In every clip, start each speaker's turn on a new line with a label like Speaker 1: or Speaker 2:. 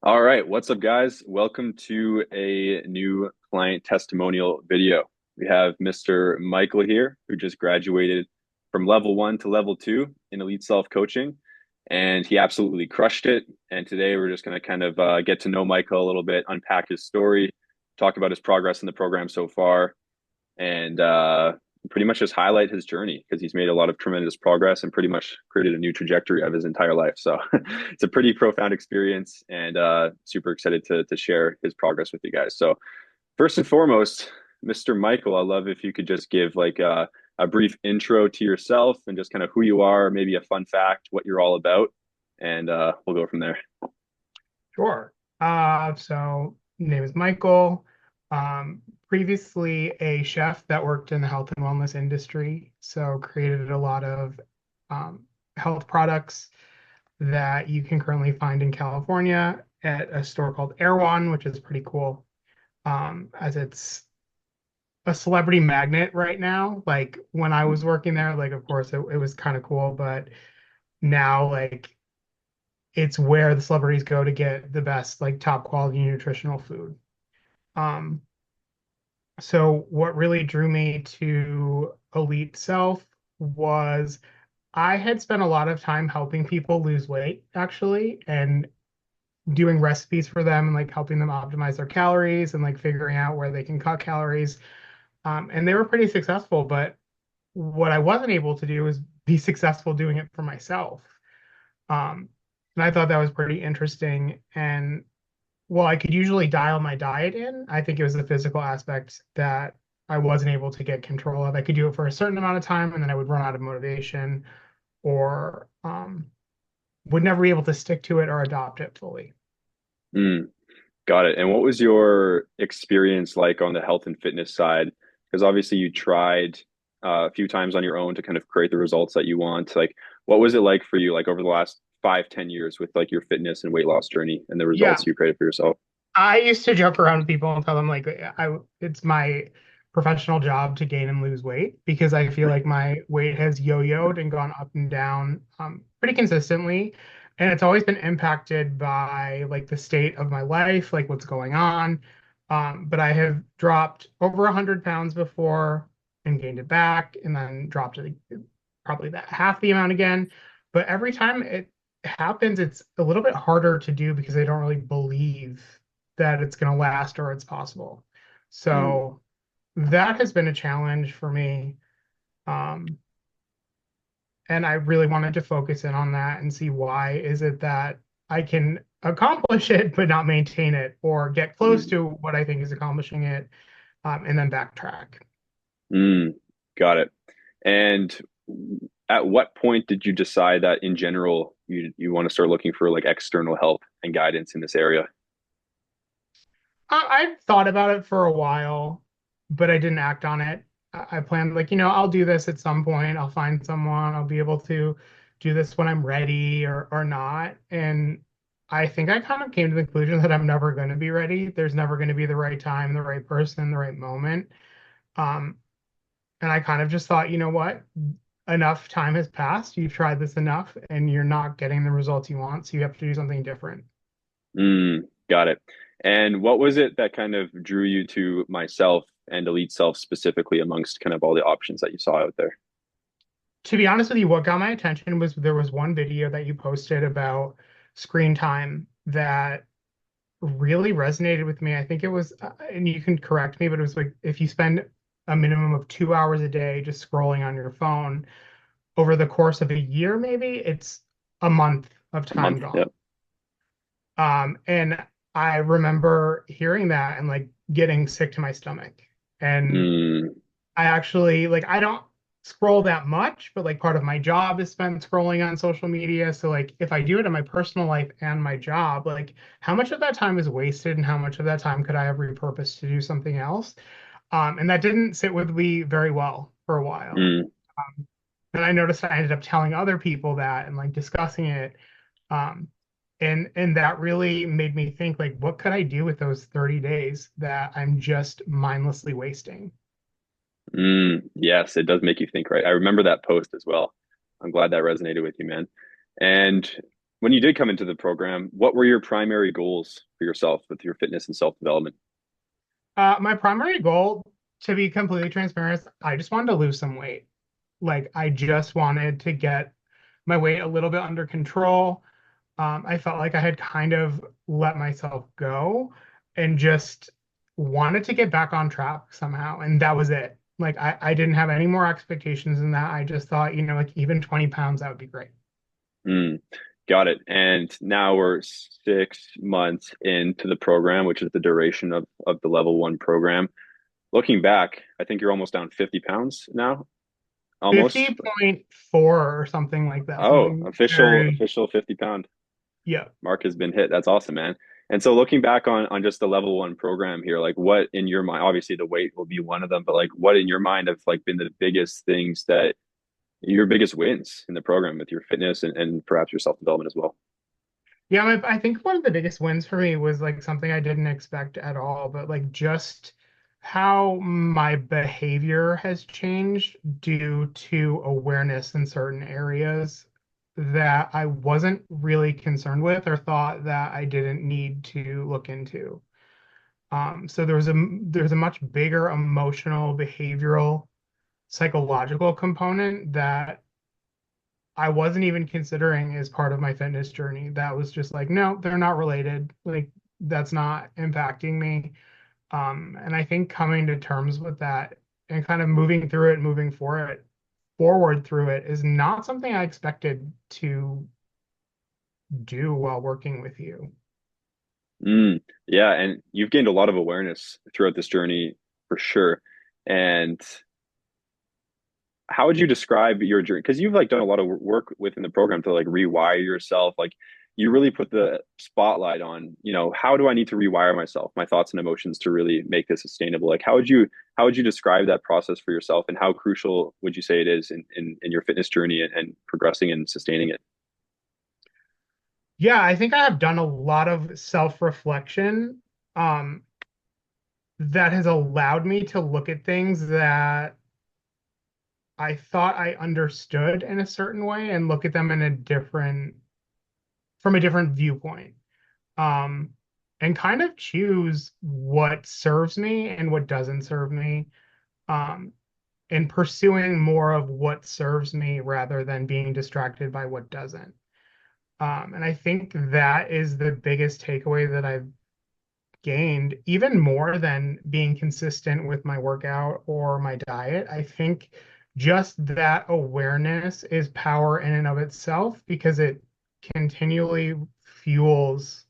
Speaker 1: All right, what's up, guys? Welcome to a new client testimonial video. We have Mr. Michael here, who just graduated from level one to level two in elite self coaching, and he absolutely crushed it. And today we're just going to kind of get to know Michael a little bit, unpack his story, talk about his progress in the program so far, and pretty much just highlight his journey because he's made a lot of tremendous progress and pretty much created a new trajectory of his entire life. So it's a pretty profound experience and super excited to share his progress with you guys. So first and foremost, Mr. Michael, I'd love if you could just give like a brief intro to yourself and just kind of who you are, maybe a fun fact, what you're all about, and we'll go from there.
Speaker 2: Sure. So name is Michael. Previously a chef that worked in the health and wellness industry. So created a lot of health products that you can currently find in California at a store called Erewhon, which is pretty cool. As it's a celebrity magnet right now. Like when I was working there, like of course it was kind of cool, but now like it's where the celebrities go to get the best, like top quality nutritional food. Um, so what really drew me to Elite Self was I had spent a lot of time helping people lose weight, actually, and doing recipes for them and like helping them optimize their calories and like figuring out where they can cut calories. And they were pretty successful, but what I wasn't able to do was be successful doing it for myself. Um, and I thought that was pretty interesting. And well, I could usually dial my diet in. I think it was the physical aspect that I wasn't able to get control of. I could do it for a certain amount of time and then I would run out of motivation or would never be able to stick to it or adopt it fully.
Speaker 1: Mm. Got it. And what was your experience like on the health and fitness side? Because obviously you tried a few times on your own to kind of create the results that you want. Like, what was it like for you, like over the last 5, 10 years with like your fitness and weight loss journey and the
Speaker 2: Yeah,
Speaker 1: results you created for yourself?
Speaker 2: I used to joke around with people and tell them like it's my professional job to gain and lose weight because I feel like my weight has yo-yoed and gone up and down pretty consistently. And it's always been impacted by like the state of my life, like what's going on. But I have dropped over 100 pounds before and gained it back and then dropped it probably that half the amount again. But every time it happens, it's a little bit harder to do because I don't really believe that it's going to last or it's possible.
Speaker 1: Mm,
Speaker 2: So that has been a challenge for me. Um, and I really wanted to focus in on that and see why is it that I can accomplish it but not maintain it or get close
Speaker 1: mm,
Speaker 2: to what I think is accomplishing it and then backtrack.
Speaker 1: mm. Got it. And at what point did you decide that in general you want to start looking for like external help and guidance in this area?
Speaker 2: I've thought about it for a while, but I didn't act on it. I planned like, I'll do this at some point. I'll find someone. I'll be able to do this when I'm ready or not. And I think I kind of came to the conclusion that I'm never going to be ready. There's never going to be the right time, the right person, the right moment. Um, and I kind of just thought, you know what? Enough time has passed. You've tried this enough and you're not getting the results you want. So you have to do something different.
Speaker 1: Got it. And what was it that kind of drew you to myself and Elite Self specifically amongst kind of all the options that you saw out there?
Speaker 2: To be honest with you, what got my attention was there was one video that you posted about screen time that really resonated with me. I think it was, and you can correct me, but it was like if you spend a minimum of 2 hours a day just scrolling on your phone over the course of a year, maybe it's a month of
Speaker 1: A
Speaker 2: time
Speaker 1: month. Yeah.
Speaker 2: gone. And I remember hearing that and like getting sick to my stomach. And
Speaker 1: Mm,
Speaker 2: I actually like I don't scroll that much, but like part of my job is spent scrolling on social media. So like if I do it in my personal life and my job, like how much of that time is wasted and how much of that time could I have repurposed to do something else? And that didn't sit with me very well for a while.
Speaker 1: mm,
Speaker 2: And I noticed I ended up telling other people that and like discussing it. Um, and that really made me think like what could I do with those 30 days that I'm just mindlessly wasting?
Speaker 1: yes, it does make you think, right? I remember that post as well. I'm glad that resonated with you, man. And when you did come into the program, what were your primary goals for yourself with your fitness and self-development?
Speaker 2: My primary goal, to be completely transparent, is I just wanted to lose some weight. Like I just wanted to get my weight a little bit under control. I felt like I had kind of let myself go and just wanted to get back on track somehow. And that was it. Like I didn't have any more expectations than that. I just thought, like even 20 pounds, that would be great.
Speaker 1: Mm, got it. And now we're 6 months into the program, which is the duration of the level one program. Looking back, I think you're almost down 50 pounds now, almost.
Speaker 2: 50.4 or something like that.
Speaker 1: Oh,
Speaker 2: Something
Speaker 1: official,
Speaker 2: very,
Speaker 1: official 50-pound
Speaker 2: yeah.
Speaker 1: mark has been hit. That's awesome, man. And so looking back on just the level one program here, like what in your mind, obviously the weight will be one of them, but like what in your mind have like been the biggest things that your biggest wins in the program with your fitness and perhaps your self-development as well?
Speaker 2: Yeah, I think one of the biggest wins for me was like something I didn't expect at all, but like just how my behavior has changed due to awareness in certain areas that I wasn't really concerned with or thought that I didn't need to look into. So there's a much bigger emotional, behavioral, psychological component that I wasn't even considering as part of my fitness journey. That was just like, no, they're not related. Like that's not impacting me. And I think coming to terms with that and kind of moving through it, moving forward through it is not something I expected to do while working with you.
Speaker 1: Yeah, and you've gained a lot of awareness throughout this journey for sure. And how would you describe your journey? Because you've like done a lot of work within the program to like rewire yourself. Like you really put the spotlight on, how do I need to rewire myself, my thoughts and emotions to really make this sustainable? Like how would you describe that process for yourself and how crucial would you say it is in your fitness journey and progressing and sustaining it?
Speaker 2: Yeah, I think I have done a lot of self-reflection um, that has allowed me to look at things that I thought I understood in a certain way and look at them in a from a different viewpoint. Um, and kind of choose what serves me and what doesn't serve me. Um, and pursuing more of what serves me rather than being distracted by what doesn't. And I think that is the biggest takeaway that I've gained, even more than being consistent with my workout or my diet. I think just that awareness is power in and of itself because it continually fuels,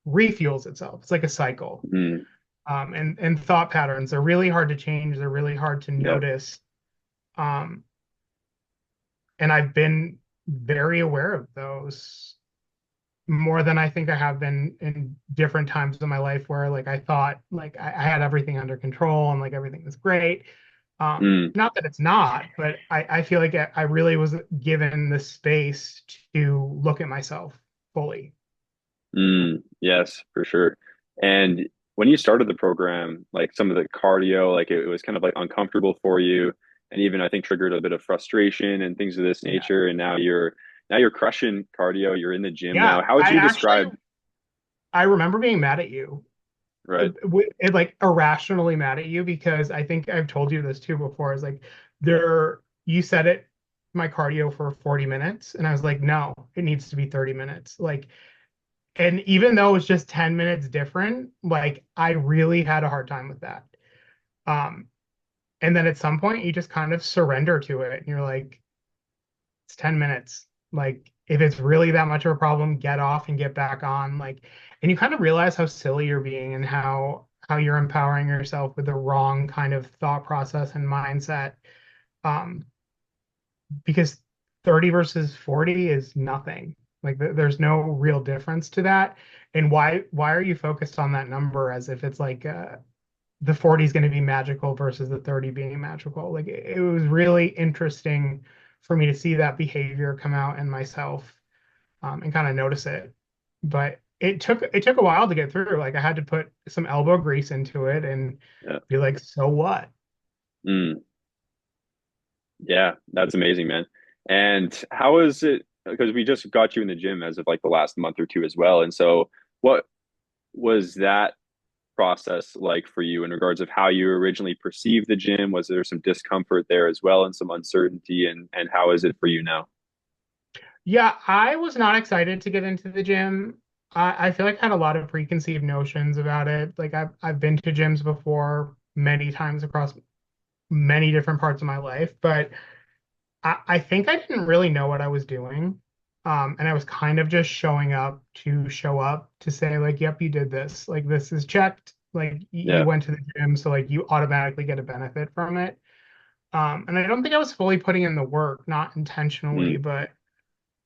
Speaker 2: refuels itself. It's like a cycle.
Speaker 1: Mm,
Speaker 2: And thought patterns are really hard to change. They're really hard to
Speaker 1: yeah.
Speaker 2: notice. Um, and I've been very aware of those more than I think I have been in different times in my life where like I thought like I had everything under control and like everything was great.
Speaker 1: Mm.
Speaker 2: Not that it's not, but I feel like I really was given the space to look at myself fully.
Speaker 1: Yes, for sure. And when you started the program, like some of the cardio, like it was kind of like uncomfortable for you, and even I think triggered a bit of frustration and things of this
Speaker 2: Yeah.
Speaker 1: nature. And now you're crushing cardio. You're in the gym
Speaker 2: Yeah.
Speaker 1: now. How would
Speaker 2: I
Speaker 1: you
Speaker 2: actually
Speaker 1: describe,
Speaker 2: I remember being mad at you.
Speaker 1: right?
Speaker 2: Like irrationally mad at you because I think I've told you this too before. Is like there you said it my cardio for 40 minutes and I was like no, it needs to be 30 minutes. Like and even though it was just 10 minutes different, like I really had a hard time with that. Um and then at some point you just kind of surrender to it and you're like it's 10 minutes. Like if it's really that much of a problem, get off and get back on. Like, and you kind of realize how silly you're being and how you're empowering yourself with the wrong kind of thought process and mindset. Um, because 30 versus 40 is nothing. Like there's no real difference to that. And why are you focused on that number as if it's like the 40 is going to be magical versus the 30 being magical. Like it was really interesting for me to see that behavior come out in myself and kind of notice it. But it took a while to get through. Like I had to put some elbow grease into it and
Speaker 1: Yeah.
Speaker 2: be like, so what?
Speaker 1: Mm, yeah, that's amazing, man. And how is it? because we just got you in the gym as of like the last month or two as well. And so what was that process like for you in regards of how you originally perceived the gym? Was there some discomfort there as well and some uncertainty? And how is it for you now?
Speaker 2: Yeah, I was not excited to get into the gym. I feel like I had a lot of preconceived notions about it. Like I've been to gyms before many times across many different parts of my life, but I think I didn't really know what I was doing. And I was kind of just showing up to show up to say, like, yep, you did this. Like, this is checked. Like, you
Speaker 1: Yeah.
Speaker 2: went to the gym, so like you automatically get a benefit from it. And I don't think I was fully putting in the work, not intentionally,
Speaker 1: Mm,
Speaker 2: but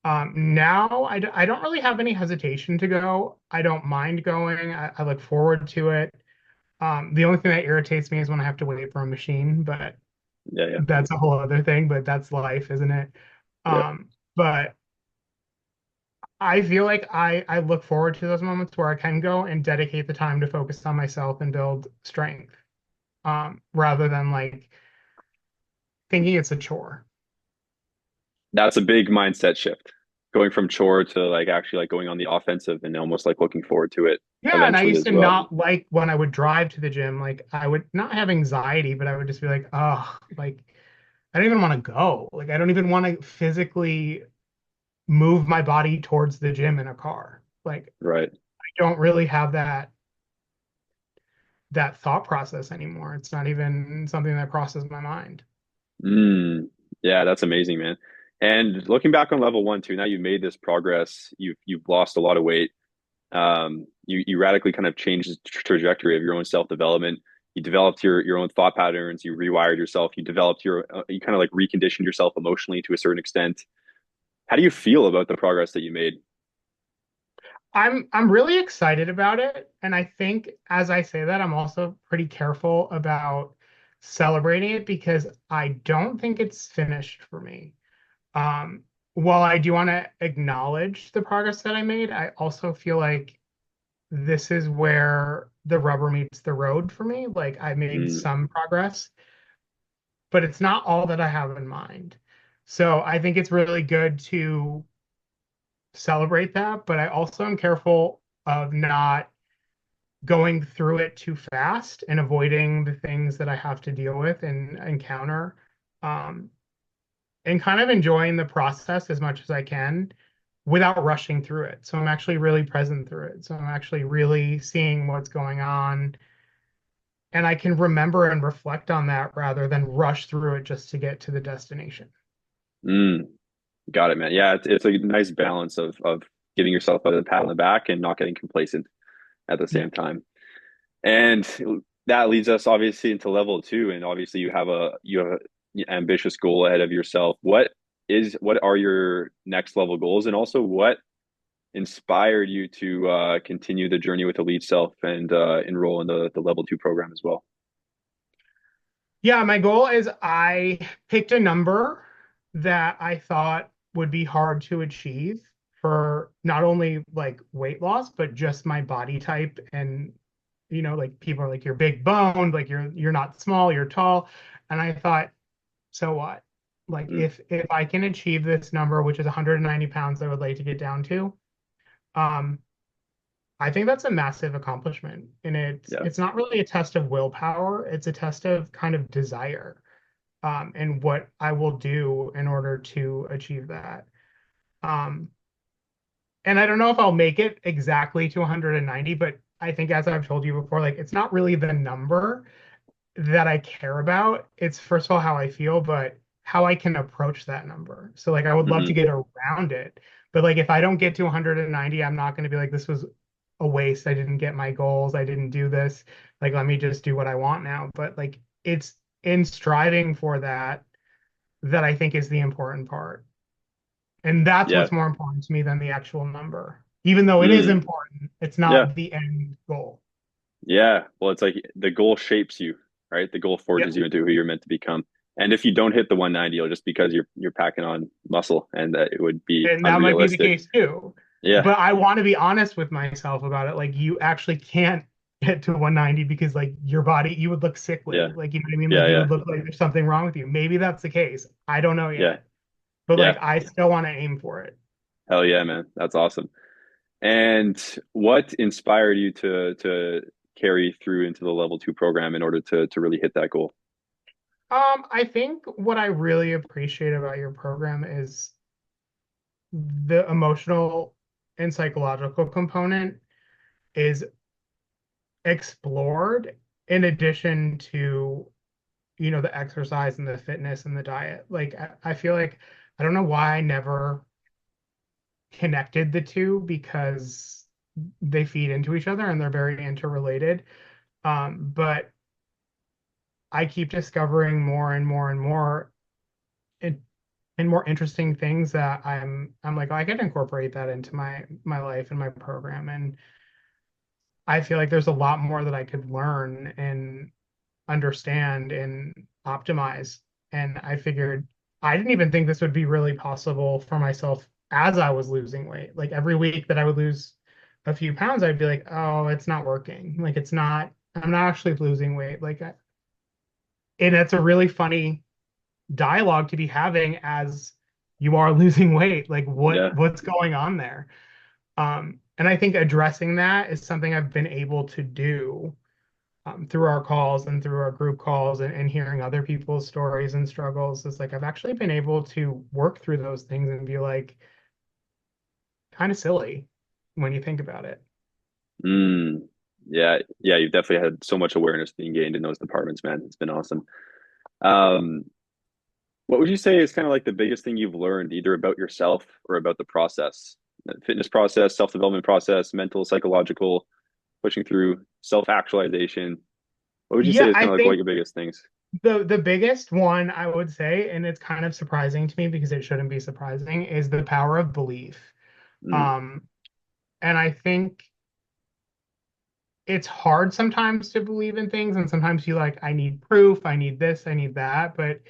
Speaker 2: now I don't really have any hesitation to go. I don't mind going. I look forward to it. The only thing that irritates me is when I have to wait for a machine, but
Speaker 1: yeah, yeah,
Speaker 2: that's a whole other thing, but that's life, isn't it?
Speaker 1: yeah.
Speaker 2: But I feel like I look forward to those moments where I can go and dedicate the time to focus on myself and build strength, rather than like thinking it's a chore.
Speaker 1: That's a big mindset shift. Going from chore to like actually like going on the offensive and almost like looking forward to it
Speaker 2: Yeah, and I
Speaker 1: eventually
Speaker 2: used
Speaker 1: as
Speaker 2: to
Speaker 1: well.
Speaker 2: not like when I would drive to the gym, like I would not have anxiety, but I would just be like, oh, like I don't even want to go. Like I don't even want to physically move my body towards the gym in a car. Like
Speaker 1: Right.
Speaker 2: I don't really have that thought process anymore. It's not even something that crosses my mind.
Speaker 1: Mm, yeah, that's amazing, man. And looking back on level one too, now you've made this progress. You've lost a lot of weight. You radically kind of changed the trajectory of your own self development. You developed your own thought patterns. You rewired yourself. You developed you kind of like reconditioned yourself emotionally to a certain extent. How do you feel about the progress that you made?
Speaker 2: I'm really excited about it, and I think as I say that, I'm also pretty careful about celebrating it because I don't think it's finished for me. While I do want to acknowledge the progress that I made, I also feel like this is where the rubber meets the road for me. Like I made
Speaker 1: Mm,
Speaker 2: some progress, but it's not all that I have in mind. So I think it's really good to celebrate that, but I also am careful of not going through it too fast and avoiding the things that I have to deal with and encounter. Um, and kind of enjoying the process as much as I can without rushing through it. So I'm actually really present through it. So I'm actually really seeing what's going on. And I can remember and reflect on that rather than rush through it just to get to the destination.
Speaker 1: mm, got it, man. Yeah, it's a nice balance of giving yourself a pat on the back and not getting complacent at the
Speaker 2: Yeah.
Speaker 1: same time. And that leads us obviously into level two. And obviously you have an ambitious goal ahead of yourself. What are your next level goals? And also what inspired you to continue the journey with Elite Self and enroll in the level two program as well?
Speaker 2: Yeah, my goal is I picked a number that I thought would be hard to achieve for not only like weight loss, but just my body type. And like people are like, you're big boned, like you're not small, you're tall. And I thought, so what? Like
Speaker 1: Mm,
Speaker 2: if I can achieve this number, which is 190 pounds, I would like to get down to, um, I think that's a massive accomplishment. And it's
Speaker 1: yeah.
Speaker 2: it's not really a test of willpower, it's a test of kind of desire, and what I will do in order to achieve that. Um, and I don't know if I'll make it exactly to 190, but I think as I've told you before, like it's not really the number that I care about. It's first of all how I feel, but how I can approach that number. So like I would love to
Speaker 1: Hmm.
Speaker 2: get around it, but like if I don't get to 190, I'm not going to be like this was a waste. I didn't get my goals. I didn't do this. Like let me just do what I want now. But like it's in striving for that that I think is the important part. And that's
Speaker 1: Yeah.
Speaker 2: what's more important to me than the actual number. Even though it is
Speaker 1: Mm,
Speaker 2: important, it's
Speaker 1: yeah.
Speaker 2: not the end goal.
Speaker 1: Yeah. Well, it's like the goal shapes you, right? The goal forges
Speaker 2: Yep.
Speaker 1: you into who you're meant to become. And if you don't hit the 190, it'll just because you're packing on muscle and that it would be
Speaker 2: And that might be the
Speaker 1: unrealistic.
Speaker 2: case too.
Speaker 1: Yeah.
Speaker 2: But I want to be honest with myself about it. Like you actually can't get to 190 because like your body, you would look
Speaker 1: Yeah.
Speaker 2: sickly. Like, you know what I mean? Like
Speaker 1: Yeah.
Speaker 2: you
Speaker 1: Yeah.
Speaker 2: would look like there's something wrong with you. Maybe that's the case. I don't know
Speaker 1: Yeah.
Speaker 2: yet. But like
Speaker 1: Yeah.
Speaker 2: I still want to aim for it.
Speaker 1: Hell yeah, man. That's awesome. And what inspired you to carry through into the level two program in order to really hit that goal?
Speaker 2: I think what I really appreciate about your program is the emotional and psychological component is explored in addition to, the exercise and the fitness and the diet. Like I feel like I don't know why I never connected the two because they feed into each other and they're very interrelated. But I keep discovering more and more and more and, and more interesting things that I'm like, oh, I could incorporate that into my life and my program. And I feel like there's a lot more that I could learn and understand and optimize. And I figured I didn't even think this would be really possible for myself as I was losing weight. Like every week that I would lose a few pounds, I'd be like, oh, it's not working. Like I'm not actually losing weight. And it's a really funny dialogue to be having as you are losing weight. Like
Speaker 1: Yeah.
Speaker 2: what's going on there? And I think addressing that is something I've been able to do through our calls and through our group calls and hearing other people's stories and struggles. Is like I've actually been able to work through those things and be like kind of silly when you think about it.
Speaker 1: Mm. Yeah. Yeah. You've definitely had so much awareness being gained in those departments, man. It's been awesome. Um, what would you say is kind of like the biggest thing you've learned, either about yourself or about the process, the fitness process, self-development process, mental, psychological, pushing through self-actualization? What would you say
Speaker 2: Yeah,
Speaker 1: is
Speaker 2: I
Speaker 1: kind of like
Speaker 2: think
Speaker 1: your biggest things?
Speaker 2: the biggest one I would say, and it's kind of surprising to me because it shouldn't be surprising, is the power of belief.
Speaker 1: Mm,
Speaker 2: Um, and I think it's hard sometimes to believe in things, and sometimes you like, I need proof, I need this, I need that, but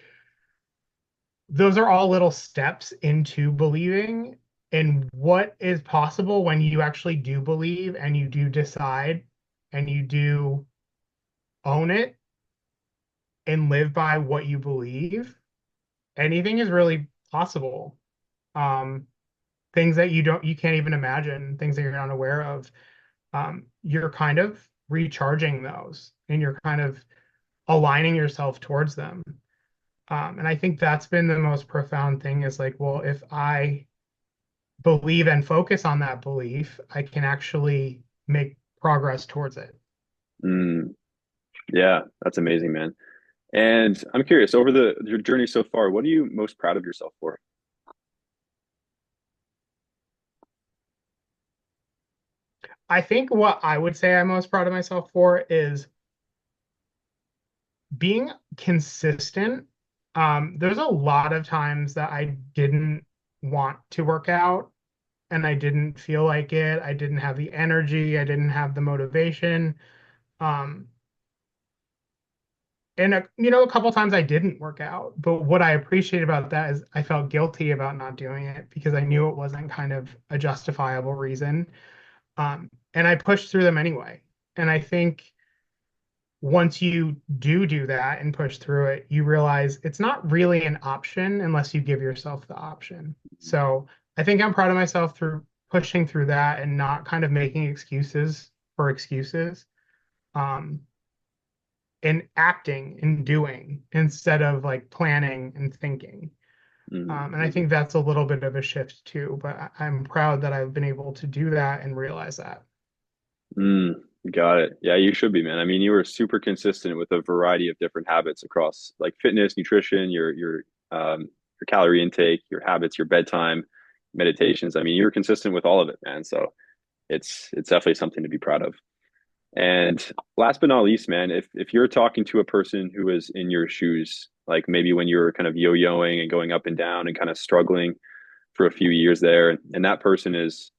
Speaker 2: those are all little steps into believing in what is possible when you actually do believe and you do decide and you do own it and live by what you believe. Anything is really possible. Um, things that you can't even imagine, things that you're not aware of. You're kind of recharging those and you're kind of aligning yourself towards them. And I think that's been the most profound thing is like, well, if I believe and focus on that belief, I can actually make progress towards it.
Speaker 1: mm, yeah, that's amazing, man. And I'm curious, over the your journey so far, what are you most proud of yourself for?
Speaker 2: I think what I would say I'm most proud of myself for is being consistent. There's a lot of times that I didn't want to work out and I didn't feel like it. I didn't have the energy. I didn't have the motivation. Um, and a couple times I didn't work out. But what I appreciate about that is I felt guilty about not doing it because I knew it wasn't kind of a justifiable reason. And I pushed through them anyway. And I think once you do that and push through it, you realize it's not really an option unless you give yourself the option. So I think I'm proud of myself through pushing through that and not kind of making excuses for excuses. Um, and acting and doing instead of like planning and thinking. And I
Speaker 1: Mm-hmm.
Speaker 2: think that's a little bit of a shift too, but I'm proud that I've been able to do that and realize that.
Speaker 1: Mm, got it. Yeah, you should be, man. I mean, you were super consistent with a variety of different habits across like fitness, nutrition, your calorie intake, your habits, your bedtime, meditations. I mean, you were consistent with all of it, man. So it's definitely something to be proud of. And last but not least, man, if you're talking to a person who is in your shoes, like maybe when you were kind of yo-yoing and going up and down and kind of struggling for a few years there, and that person is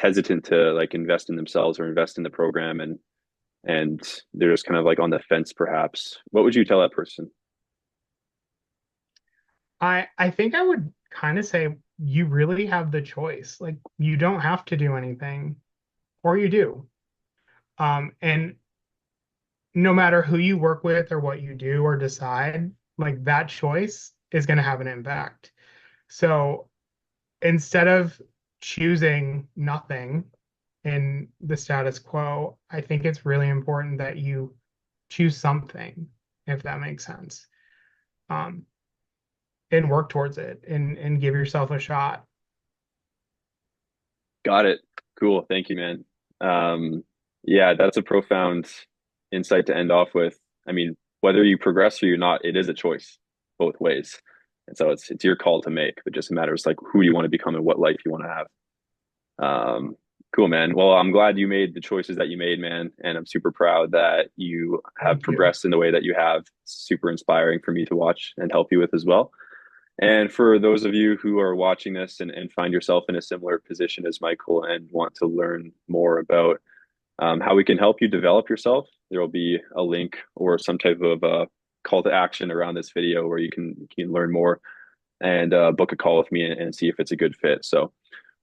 Speaker 1: hesitant to like invest in themselves or invest in the program and they're just kind of like on the fence perhaps, what would you tell that person?
Speaker 2: I think I would kind of say you really have the choice. Like you don't have to do anything, or you do. And no matter who you work with or what you do or decide, like that choice is going to have an impact. So instead of choosing nothing in the status quo, I think it's really important that you choose something, if that makes sense, um, and work towards it and give yourself a shot.
Speaker 1: Got it. Cool. Thank you, man. Yeah, that's a profound insight to end off with. I mean, whether you progress or you're not, it is a choice both ways. And so it's your call to make. It just matters like who you want to become and what life you want to have. Cool, man. Well, I'm glad you made the choices that you made, man. And I'm super proud that you have
Speaker 2: Thank you.
Speaker 1: progressed in the way that you have. Super inspiring for me to watch and help you with as well. And for those of you who are watching this and find yourself in a similar position as Michael and want to learn more about how we can help you develop yourself, there will be a link or some type of call to action around this video where you can learn more and book a call with me and see if it's a good fit. So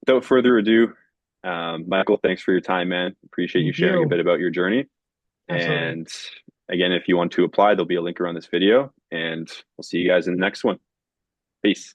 Speaker 1: without further ado, Michael, thanks for your time, man. Appreciate you
Speaker 2: Thank
Speaker 1: sharing a
Speaker 2: you.
Speaker 1: bit about your journey.
Speaker 2: Absolutely.
Speaker 1: And again, if you want to apply, there'll be a link around this video, and we'll see you guys in the next one. Peace.